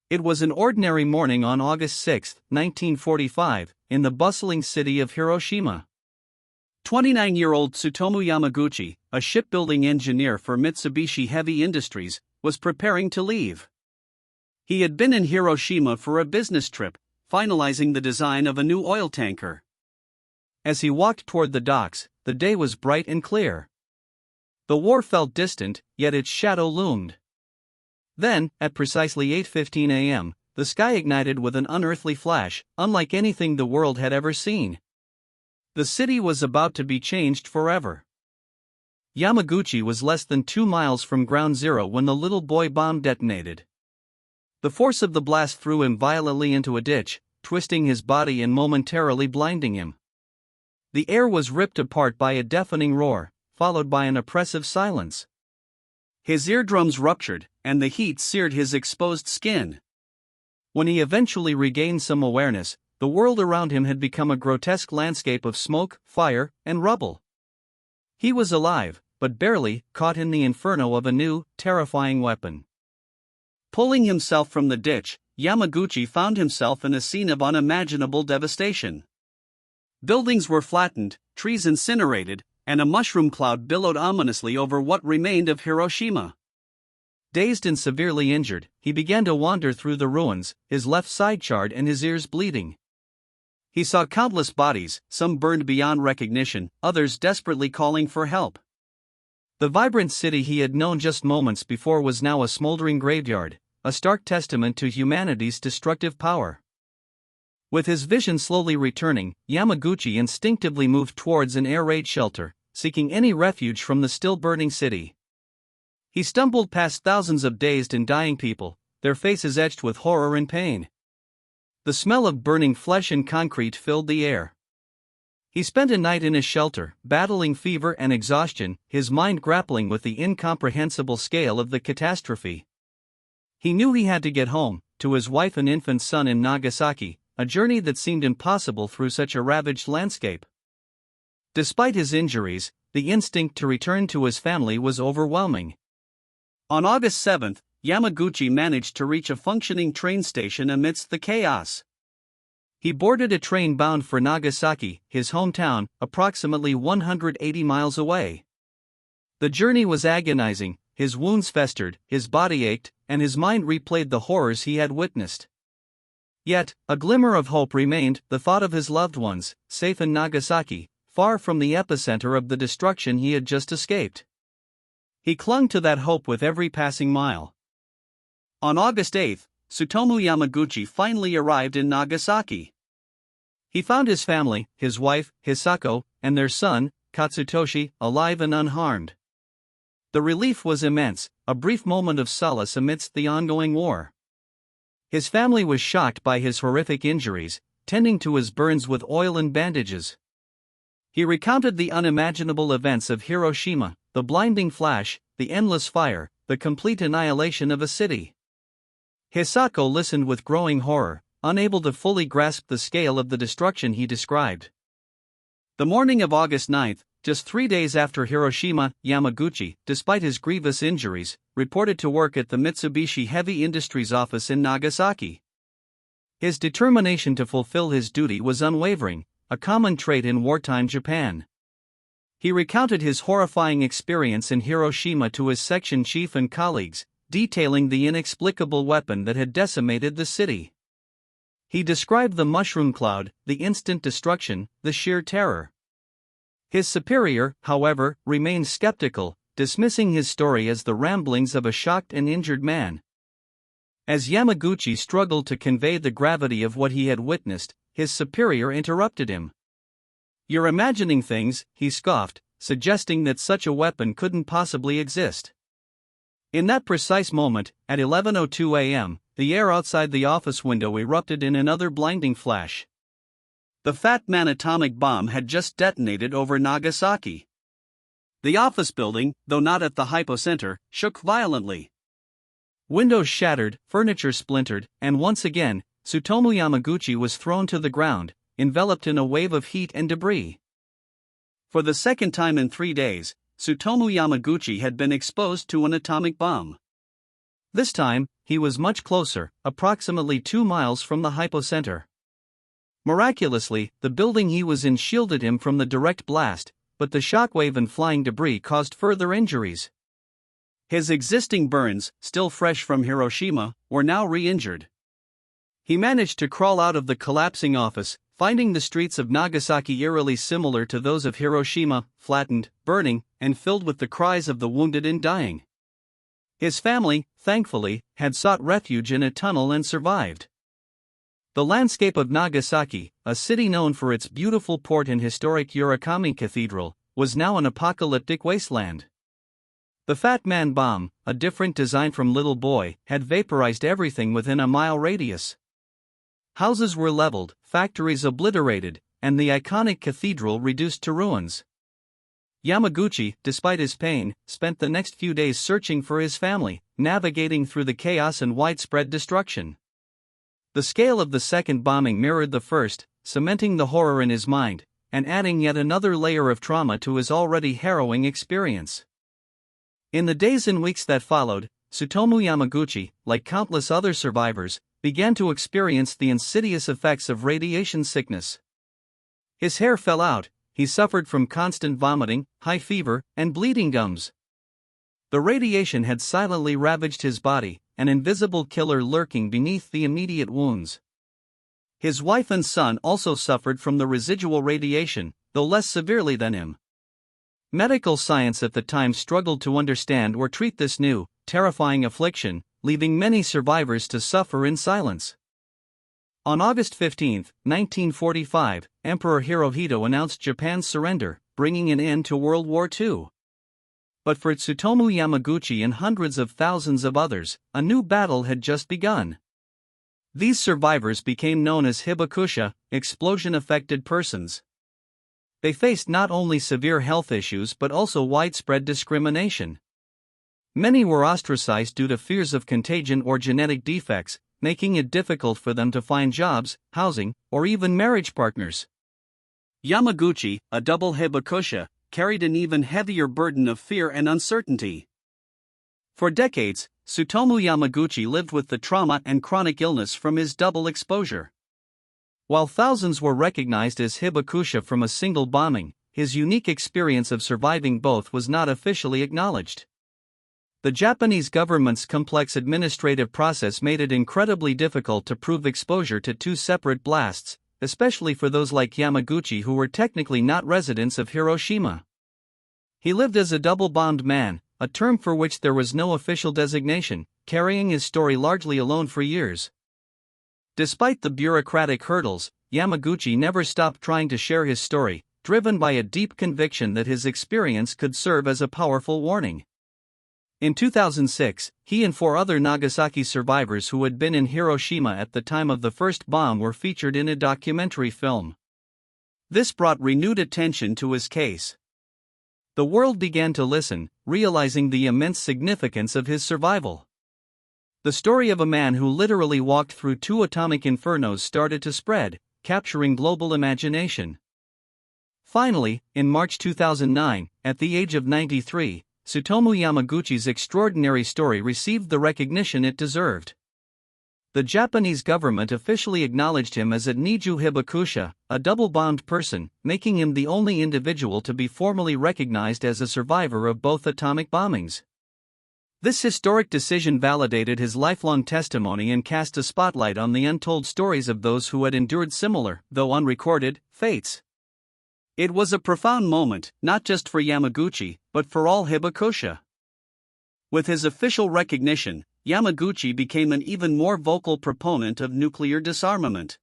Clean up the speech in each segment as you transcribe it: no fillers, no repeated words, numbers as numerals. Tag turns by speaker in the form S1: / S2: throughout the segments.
S1: It was an ordinary morning on August 6, 1945, in the bustling city of Hiroshima. 29-year-old Tsutomu Yamaguchi, a shipbuilding engineer for Mitsubishi Heavy Industries, was preparing to leave. He had been in Hiroshima for a business trip, finalizing the design of a new oil tanker. As he walked toward the docks, the day was bright and clear. The war felt distant, yet its shadow loomed. Then, at precisely 8:15 a.m., the sky ignited with an unearthly flash, unlike anything the world had ever seen. The city was about to be changed forever. Yamaguchi was less than 2 miles from ground zero when the little boy bomb detonated. The force of the blast threw him violently into a ditch, twisting his body and momentarily blinding him. The air was ripped apart by a deafening roar, followed by an oppressive silence. His eardrums ruptured, and the heat seared his exposed skin. When he eventually regained some awareness, the world around him had become a grotesque landscape of smoke, fire, and rubble. He was alive, but barely, caught in the inferno of a new, terrifying weapon. Pulling himself from the ditch, Yamaguchi found himself in a scene of unimaginable devastation. Buildings were flattened, trees incinerated, and a mushroom cloud billowed ominously over what remained of Hiroshima. Dazed and severely injured, he began to wander through the ruins, his left side charred and his ears bleeding. He saw countless bodies, some burned beyond recognition, others desperately calling for help. The vibrant city he had known just moments before was now a smoldering graveyard, a stark testament to humanity's destructive power. With his vision slowly returning, Yamaguchi instinctively moved towards an air raid shelter, seeking any refuge from the still burning city. He stumbled past thousands of dazed and dying people, their faces etched with horror and pain. The smell of burning flesh and concrete filled the air. He spent a night in his shelter, battling fever and exhaustion, his mind grappling with the incomprehensible scale of the catastrophe. He knew he had to get home, to his wife and infant son in Nagasaki, a journey that seemed impossible through such a ravaged landscape. Despite his injuries, the instinct to return to his family was overwhelming. On August 7, Yamaguchi managed to reach a functioning train station amidst the chaos. He boarded a train bound for Nagasaki, his hometown, approximately 180 miles away. The journey was agonizing, his wounds festered, his body ached, and his mind replayed the horrors he had witnessed. Yet, a glimmer of hope remained, the thought of his loved ones, safe in Nagasaki, far from the epicenter of the destruction he had just escaped. He clung to that hope with every passing mile. On August 8, Tsutomu Yamaguchi finally arrived in Nagasaki. He found his family, his wife, Hisako, and their son, Katsutoshi, alive and unharmed. The relief was immense, a brief moment of solace amidst the ongoing war. His family was shocked by his horrific injuries, tending to his burns with oil and bandages. He recounted the unimaginable events of Hiroshima, the blinding flash, the endless fire, the complete annihilation of a city. Hisako listened with growing horror, unable to fully grasp the scale of the destruction he described. The morning of August 9, just 3 days after Hiroshima, Yamaguchi, despite his grievous injuries, reported to work at the Mitsubishi Heavy Industries office in Nagasaki. His determination to fulfill his duty was unwavering, a common trait in wartime Japan. He recounted his horrifying experience in Hiroshima to his section chief and colleagues, detailing the inexplicable weapon that had decimated the city. He described the mushroom cloud, the instant destruction, the sheer terror. His superior, however, remained skeptical, dismissing his story as the ramblings of a shocked and injured man. As Yamaguchi struggled to convey the gravity of what he had witnessed, his superior interrupted him. "You're imagining things," he scoffed, suggesting that such a weapon couldn't possibly exist. In that precise moment, at 11:02 a.m., the air outside the office window erupted in another blinding flash. The Fat Man atomic bomb had just detonated over Nagasaki. The office building, though not at the hypocenter, shook violently. Windows shattered, furniture splintered, and once again, Tsutomu Yamaguchi was thrown to the ground, enveloped in a wave of heat and debris. For the second time in 3 days, Tsutomu Yamaguchi had been exposed to an atomic bomb. This time, he was much closer, approximately 2 miles from the hypocenter. Miraculously, the building he was in shielded him from the direct blast, but the shockwave and flying debris caused further injuries. His existing burns, still fresh from Hiroshima, were now re-injured. He managed to crawl out of the collapsing office, finding the streets of Nagasaki eerily similar to those of Hiroshima, flattened, burning, and filled with the cries of the wounded and dying. His family, thankfully, had sought refuge in a tunnel and survived. The landscape of Nagasaki, a city known for its beautiful port and historic Urakami Cathedral, was now an apocalyptic wasteland. The Fat Man bomb, a different design from Little Boy, had vaporized everything within a mile radius. Houses were leveled, factories obliterated, and the iconic cathedral reduced to ruins. Yamaguchi, despite his pain, spent the next few days searching for his family, navigating through the chaos and widespread destruction. The scale of the second bombing mirrored the first, cementing the horror in his mind, and adding yet another layer of trauma to his already harrowing experience. In the days and weeks that followed, Tsutomu Yamaguchi, like countless other survivors, began to experience the insidious effects of radiation sickness. His hair fell out, he suffered from constant vomiting, high fever, and bleeding gums. The radiation had silently ravaged his body, an invisible killer lurking beneath the immediate wounds. His wife and son also suffered from the residual radiation, though less severely than him. Medical science at the time struggled to understand or treat this new, terrifying affliction, leaving many survivors to suffer in silence. On August 15, 1945, Emperor Hirohito announced Japan's surrender, bringing an end to World War II. But for Tsutomu Yamaguchi and hundreds of thousands of others, a new battle had just begun. These survivors became known as hibakusha, explosion-affected persons. They faced not only severe health issues but also widespread discrimination. Many were ostracized due to fears of contagion or genetic defects, making it difficult for them to find jobs, housing, or even marriage partners. Yamaguchi, a double hibakusha, carried an even heavier burden of fear and uncertainty. For decades, Tsutomu Yamaguchi lived with the trauma and chronic illness from his double exposure. While thousands were recognized as hibakusha from a single bombing, his unique experience of surviving both was not officially acknowledged. The Japanese government's complex administrative process made it incredibly difficult to prove exposure to two separate blasts, especially for those like Yamaguchi who were technically not residents of Hiroshima. He lived as a double-bombed man, a term for which there was no official designation, carrying his story largely alone for years. Despite the bureaucratic hurdles, Yamaguchi never stopped trying to share his story, driven by a deep conviction that his experience could serve as a powerful warning. In 2006, he and 4 other Nagasaki survivors who had been in Hiroshima at the time of the first bomb were featured in a documentary film. This brought renewed attention to his case. The world began to listen, realizing the immense significance of his survival. The story of a man who literally walked through 2 atomic infernos started to spread, capturing global imagination. Finally, in March 2009, at the age of 93, Tsutomu Yamaguchi's extraordinary story received the recognition it deserved. The Japanese government officially acknowledged him as a Niju hibakusha, a double-bombed person, making him the only individual to be formally recognized as a survivor of both atomic bombings. This historic decision validated his lifelong testimony and cast a spotlight on the untold stories of those who had endured similar, though unrecorded, fates. It was a profound moment, not just for Yamaguchi, but for all hibakusha. With his official recognition, Yamaguchi became an even more vocal proponent of nuclear disarmament.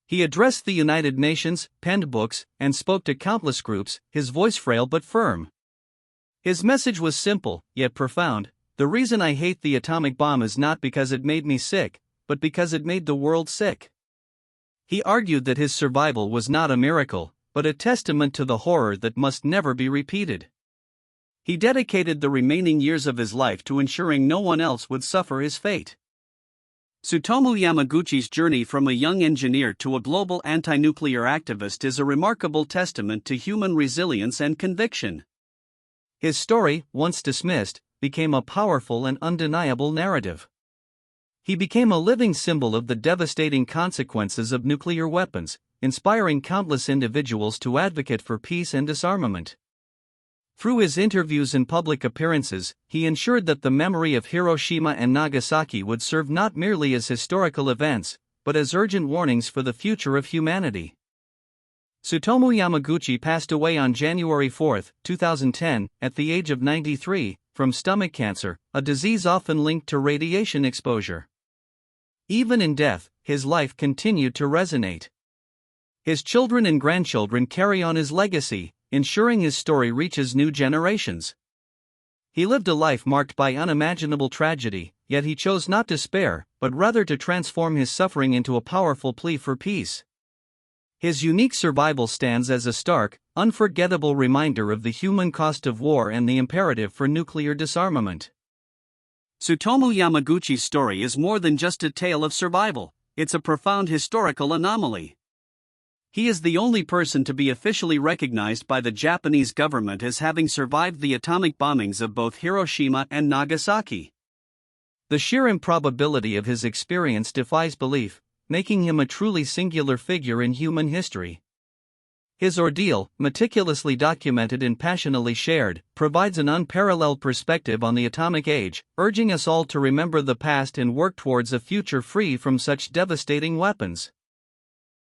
S1: He addressed the United Nations, penned books, and spoke to countless groups, his voice frail but firm. His message was simple, yet profound: the reason I hate the atomic bomb is not because it made me sick, but because it made the world sick. He argued that his survival was not a miracle, but a testament to the horror that must never be repeated. He dedicated the remaining years of his life to ensuring no one else would suffer his fate. Tsutomu Yamaguchi's journey from a young engineer to a global anti-nuclear activist is a remarkable testament to human resilience and conviction. His story, once dismissed, became a powerful and undeniable narrative. He became a living symbol of the devastating consequences of nuclear weapons, inspiring countless individuals to advocate for peace and disarmament. Through his interviews and public appearances, he ensured that the memory of Hiroshima and Nagasaki would serve not merely as historical events, but as urgent warnings for the future of humanity. Tsutomu Yamaguchi passed away on January 4, 2010, at the age of 93, from stomach cancer, a disease often linked to radiation exposure. Even in death, his life continued to resonate. His children and grandchildren carry on his legacy, ensuring his story reaches new generations. He lived a life marked by unimaginable tragedy, yet he chose not to spare, but rather to transform his suffering into a powerful plea for peace. His unique survival stands as a stark, unforgettable reminder of the human cost of war and the imperative for nuclear disarmament. Tsutomu Yamaguchi's story is more than just a tale of survival, it's a profound historical anomaly. He is the only person to be officially recognized by the Japanese government as having survived the atomic bombings of both Hiroshima and Nagasaki. The sheer improbability of his experience defies belief, making him a truly singular figure in human history. His ordeal, meticulously documented and passionately shared, provides an unparalleled perspective on the atomic age, urging us all to remember the past and work towards a future free from such devastating weapons.